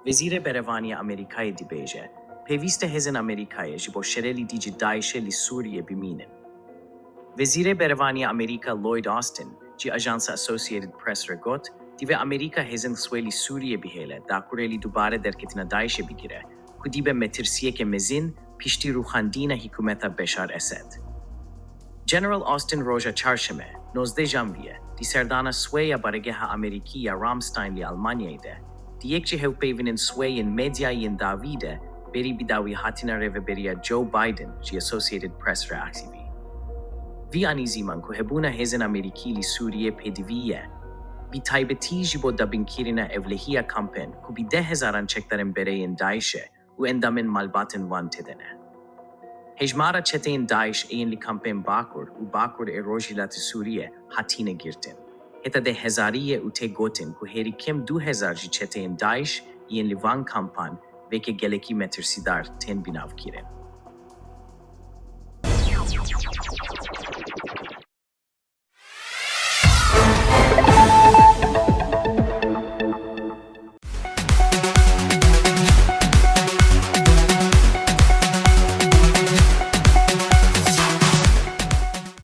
Vezîrê Berevaniya Amerîkayê dibêje, pêwîste hêzên Amerîkayê ji bo şerê li dijî DAIŞê li Sûriyê bimînin. Vezîrê Berevaniya Amerîka Lloyd Austin ji Ajansa Associated Press re got, divê Amerîka hêzên xwe li Sûriyê bihêle dakurê li dubare derketina DAIŞê bigire, ku dibe metirsiyeke mezin piştî rûxandîna hikûmeta Beşar Esed. General Austin roja çarşeme, 19 janviye, di serdana Swêya baregeha Amerîkî ya Ramstein li Almanyayê de, di yek ji hevpeyvînên Swêyên medyayên dawî de berî bidawî hatina rêveberiya Joe Biden ji Associated Press re aksivî. Vî anîzîman ku hebûna hêzên Amerîkî li Sûriyê pêdivî ye, bi taybetî ji bo dabinkirina evlehiya kampen ku bi 10,000 çekdarên bereyên DAIŞê û endamên malbatên wan têdene. Hejmara çeteyên DAIŞ ên li kampen Bakur û Bakur ê rojhilatê Sûriyê hatîne girtin. Heta de hezariyê û tê gotin ku herî kim 2,000 ji çeteyên DAIŞ yên li van kampan veke gelekî metirsîdar tên bînavkirin.